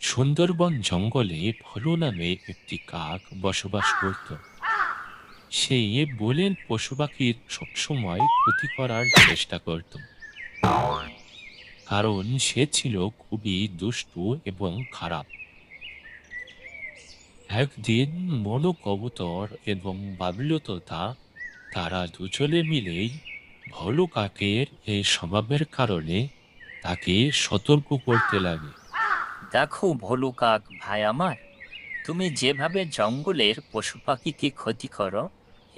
সুন্দরবন জঙ্গলে ভলু নামে একটি কাক বসবাস করত। সে বনের পশু পাখির সবসময় ক্ষতি করার চেষ্টা করত, কারণ সে ছিল খুবই দুষ্টু এবং খারাপ। একদিন মনু কবুতর এবং বাবলু তোতা তারা দুজনে মিলেই ভলু কাকের এই স্বভাবের কারণে তাকে সতর্ক করতে লাগে। দেখো ভোলু কাক ভাই আমার, তুমি যেভাবে জঙ্গলের পশু পাখিকে ক্ষতি করো,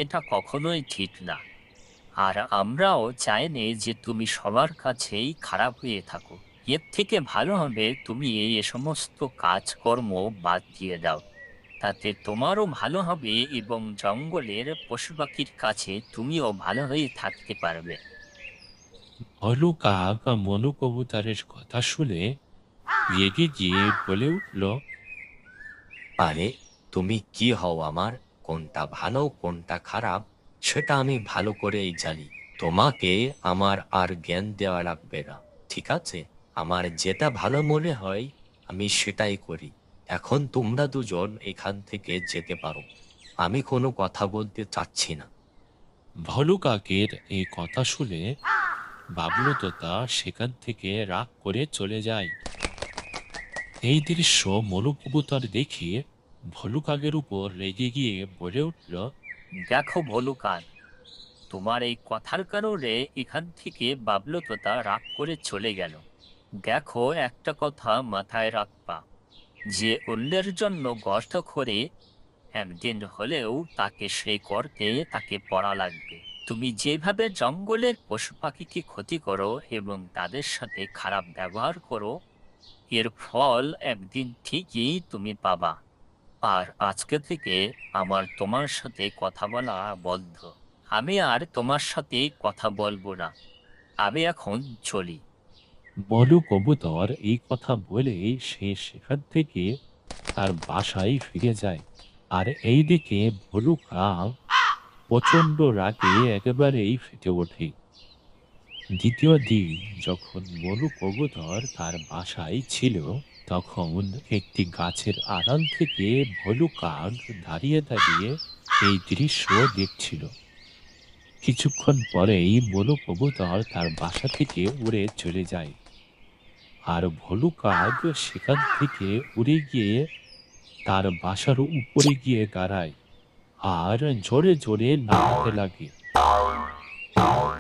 এটা কখনোই ঠিক না। আর আমরাও চাইনি যে তুমি সবার কাছেই খারাপ হয়ে থাকো। এর থেকে ভালো হবে তুমি এই সমস্ত কাজকর্ম বাদ দিয়ে দাও। তাতে তোমারও ভালো হবে এবং জঙ্গলের পশু পাখির কাছে তুমিও ভালো হয়ে থাকতে পারবে। ভলু কাক মনু কবুতরের কথা শুনে রেগে গিয়ে বলে উঠল, আরে, তুমি কি হও আমার? কোনটা ভালো কোনটা খারাপ সেটা আমি ভালো করেই জানি। তোমাকে আমার আর জ্ঞান দেওয়া লাগবে না, ঠিক আছে? আমার যেটা ভালো মনে হয় আমি সেটাই করি। এখন তোমরা দুজন এখান থেকে যেতে পারো। আমি কোনো কথা বলতে চাচ্ছি না। ভলু কাকের এই কথা শুনে বাবলু তোতা সেখান থেকে রাগ করে চলে যায়। এই দৃশ্য মনু কবুতর দেখে ভলু কাকের উপর রেগে গিয়ে বলে উঠল, দেখো ভোলু কাক, তোমার এই কথার কারণে এখান থেকে বাবলু তোতা রাগ করে চলে গেল। দেখো, একটা কথা মাথায় রাখবা, যে অন্যের জন্য কষ্ট করে একদিন হলেও তাকে সেই করতে তাকে পড়া লাগবে। তুমি যেভাবে জঙ্গলের পশু পাখিকে ক্ষতি করো এবং তাদের সাথে খারাপ ব্যবহার করো, এর ফল একদিন ঠিকই তুমি পাবা। আর আজকে থেকে আমার তোমার সাথে কথা বলা বন্ধ। আমি আর তোমার সাথে কথা বলবো না। আমি এখন চলি। মনু কবুতর এই কথা বলে সে সেখান থেকে তার বাসায় ফিরে যায়। আর এইদিকে ভলু কাক প্রচন্ড রাগে একেবারেই ফেটে ওঠে। দ্বিতীয় দিন যখন মনু কবুতর তার বাসায় ছিল, তখন একটি গাছের আড়াল থেকে ভলু কাক দাঁড়িয়ে দাঁড়িয়ে এই দৃশ্য দেখছিল। কিছুক্ষণ পরেই মনু কবুতর তার বাসা থেকে উড়ে চলে যায়, আর ভলু কাক সেখান থেকে উড়ে গিয়ে তার বাসার উপরে গিয়ে দাঁড়ায় আর জোরে জোরে লাফাতে লাগে।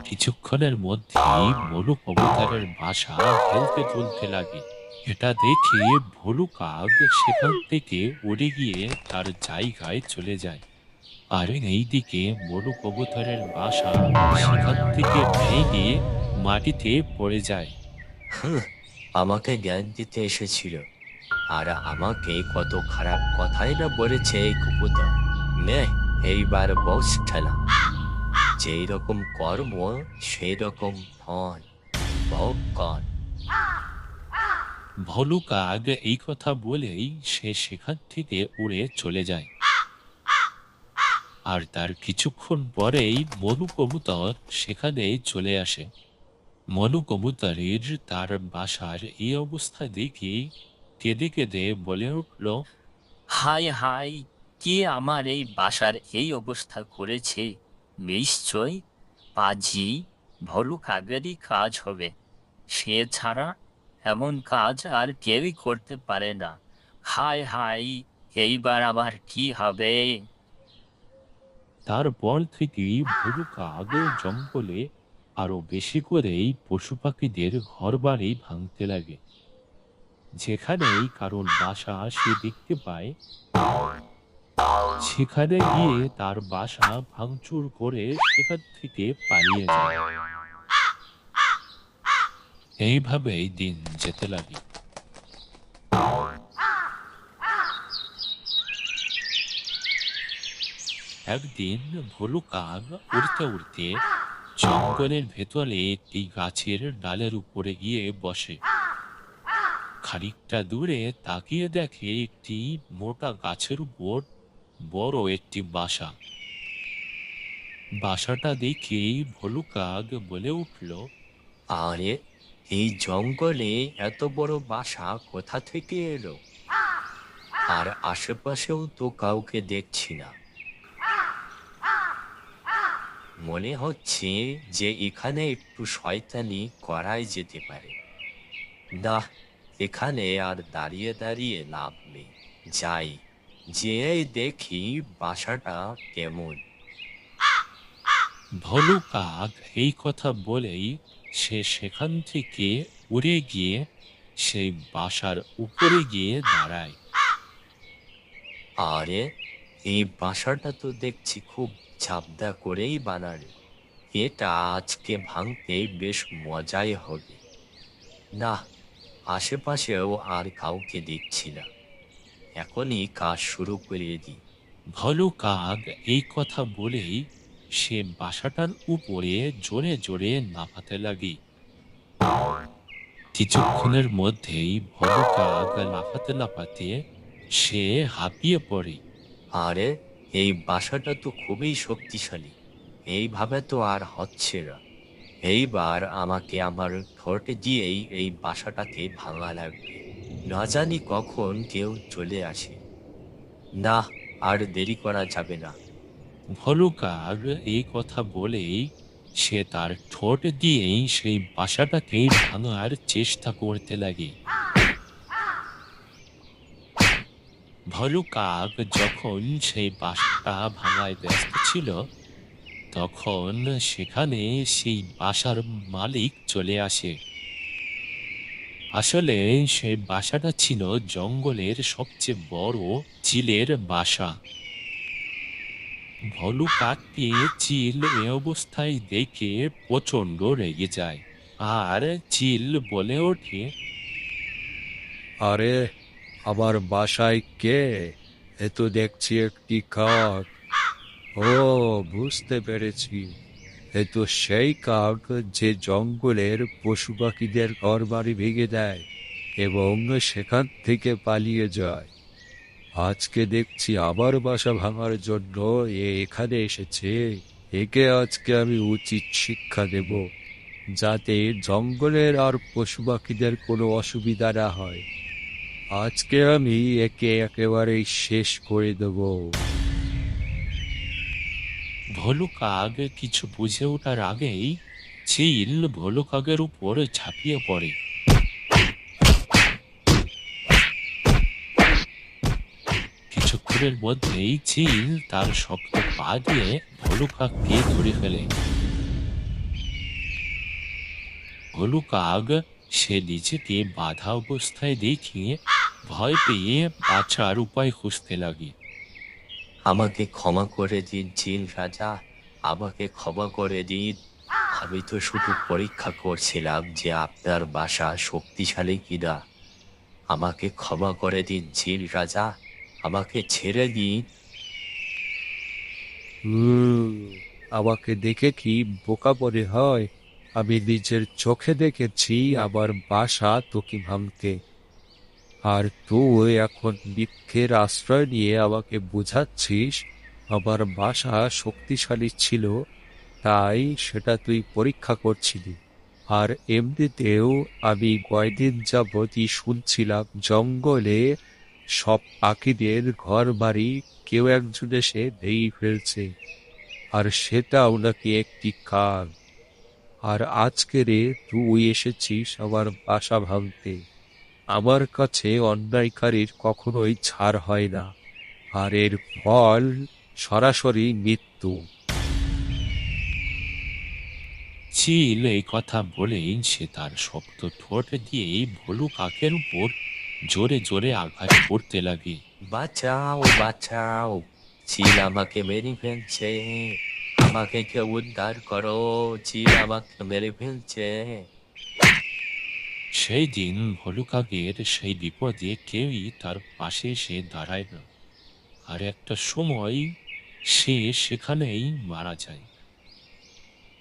কিছুক্ষণের মধ্যেই মনু কবুতরের বাসা হেলতে চলতে লাগে। এটা দেখে ভলু কাক সেখান থেকে উড়ে গিয়ে তার জায়গায় চলে যায়। আর এইদিকে মনু কবুতরের বাসা সেখান থেকে ভেঙে মাটিতে পড়ে যায়। হুঁ, আমাকে জ্ঞান দিতে এসেছিল, আর আমাকে কত খারাপ কথাই না বলেছে এই কবুতর। নে, এইবার বস ঠেলা। যেই রকম কর্ম সেই রকম ফল, ভোগ কর। ভলু কাক এই কথা বলেই সে সেখান থেকে উড়ে চলে যায়। আর তার কিছুক্ষণ পরেই মনু কবুতর সেখানে চলে আসে। মনু কবুতরের তার বাসার এই অবস্থা দেখে কেঁদে কেঁদে বলে উঠল, হাই হাই, কে আমার এই বাসার এই অবস্থা করেছে? নিশ্চয় পাজি ভলু কাকেরই কাজ হবে। সে ছাড়া এমন কাজ আর কেউই করতে পারে না। হাই হাই, এইবার আবার কি হবে? তারপর থেকেই ভলু কাক জঙ্গলে আরো বেশি করেই পশু পাখিদের ঘর বাড়ি ভাঙতে লাগে। যেখানেই কারোর বাসা সে দেখতে পায়, সেখানে গিয়ে তার বাসা ভাঙচুর করে সেখান থেকে পালিয়ে যায়। এইভাবেই দিন যেতে লাগে। একদিন ভলু কাক উড়তে উড়তে জঙ্গলের ভেতরে একটি গাছের ডালের উপরে গিয়ে বসে। খানিকটা দূরে তাকিয়ে দেখে একটি মোটা গাছের উপর বড় একটি বাসা। বাসাটা দেখেই ভলু কাক বলে উঠল, আরে, এই জঙ্গলে এত বড় বাসা কোথা থেকে এলো? আর আশেপাশেও তো কাউকে দেখছি না। মনে হচ্ছে যে এখানে একটু শয়তানি করাই যেতে পারে। না, এখানে আর দাঁড়িয়ে দাঁড়িয়ে লাভ নেই। যাই, যেয়ে দেখি বাসাটা কেমন। ভলু কাক এই কথা বলেই সে সেখান থেকে উড়ে গিয়ে সেই বাসার উপরে গিয়ে দাঁড়ায়। আরে, এই বাসাটা তো দেখছি খুব ঝাপদা করেই বানানো। এটা আজকে ভাঙতে বেশ মজাই হবে। না, আশেপাশেও আর কাউকে দেখছি না। এখনই কাজ শুরু করে দিই। ভলু কাক এই কথা বলেই সে বাসাটার উপরে জোরে জোরে লাফাতে লাগে। কিছুক্ষণের মধ্যেই ভলু কাক লাফাতে লাফাতে সে হাঁপিয়ে পড়ে। আরে, এই বাসাটা তো খুবই শক্তিশালী। এইভাবে তো আর হচ্ছে না। এইবার আমাকে আমার ঠোঁট দিয়েই এই বাসাটাকে ভাঙা লাগবে। না জানি কখন কেউ চলে আসে। না, আর দেরি করা যাবে না। ভলু কাক এই কথা বলেই সে তার ঠোঁট দিয়েই সেই বাসাটাকে ভাঙার চেষ্টা করতে লাগে। ভলু কাক যখন সেই বাসাটা ভাঙায় ব্যস্ত ছিল, তখন সেখানে সেই বাসার মালিক চলে আসে। আসলে সেই বাসাটা ছিল জঙ্গলের সবচেয়ে বড় চিলের বাসা। ভলু কাককে চিল এ অবস্থায় দেখে প্রচন্ড রেগে যায়, আর চিল বলে ওঠে, আরে, আমার বাসায় কে? এ তো দেখছি একটি কাক। ও, বুঝতে পেরেছি। এ তো সেই কাক যে জঙ্গলের পশু পাখিদের ঘর বাড়ি ভেঙে দেয় এবং সেখান থেকে পালিয়ে যায়। আজকে দেখছি আবার বাসা ভাঙার জন্য এখানে এসেছে। একে আজকে আমি উচিত শিক্ষা দেব, যাতে জঙ্গলের আর পশু পাখিদের কোনো অসুবিধা না হয়। আজকে আমি একে একেবারেই শেষ করে দেব। ভলু কাক কিছু বুঝে ওঠার আগেই চিল ভলু কাকের উপর ঝাঁপিয়ে পড়ে। কিছুক্ষণের মধ্যেই চিল তার শক্ত পা দিয়ে ভলু কাককে ধরে ফেলে। ভলু কাক সে নিজেকে বাধা অবস্থায় দেখিয়ে ভয় পেয়ে বাঁচার উপায় খুঁজতে লাগে। আমাকে ক্ষমা করে দিন চিল রাজা, আমাকে ক্ষমা করে দিন। আমি তো শুধু পরীক্ষা করছিলাম যে আপনার বাসা শক্তিশালী কিনা। আমাকে ক্ষমা করে দিন চিল রাজা, আমাকে ছেড়ে দিন। হুম, আমাকে দেখে কি বোকা মনে হয়? আমি নিজের চোখে দেখেছি আমার বাসা তোকে ভাঙতে, আর তুই এখন মিথ্যের আশ্রয় নিয়ে আমাকে বোঝাচ্ছিস আমার বাসা শক্তিশালী ছিল, তাই সেটা তুই পরীক্ষা করছিলি। আর এমনিতেও আমি কয়দিন যাবতই শুনছিলাম জঙ্গলে সব পাখিদের ঘর বাড়ি কেউ একজন এসে ভেঙে ফেলছে, আর সেটাও নাকি একটি কাক। আর আজকে রে তুই এসেছিস আমার বাসা ভাঙতে। আমার কাছে অন্যায়কারীর কখনোই ছাড় হয় না, আর এর ফল সরাসরি মৃত্যু। চিল এই কথা বলেই সে তার শক্ত ঠোঁট দিয়েই ভলু কাকের উপর জোরে জোরে আঘাত করতে লাগে। বাঁচাও, বাঁচাও, চিল আমাকে মেরে ফেলছে। আমাকে কেউ উদ্ধার করো, চিল আমাকে মেরে ফেলছে। সেই দিন ভলু কাকের সেই বিপদে কেউই তার পাশে এসে দাঁড়ায় না, আর একটা সময় সে সেখানেই মারা যায়।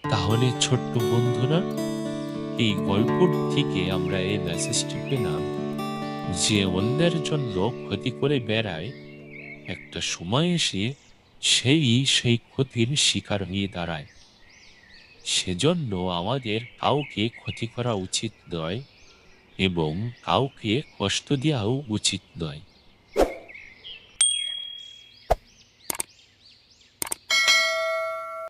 তাহলে ছোট্ট বন্ধুরা, এই গল্প থেকে আমরা এই মেসেজটি পেলাম যে অন্যের জন্য ক্ষতি করে বেড়ায়, একটা সময় এসে সেই ক্ষতির শিকার হয়ে দাঁড়ায়। সেজন্য আমাদের কাউকে ক্ষতি করা উচিত নয় এবং কাউকে কষ্ট দেওয়াও উচিত নয়।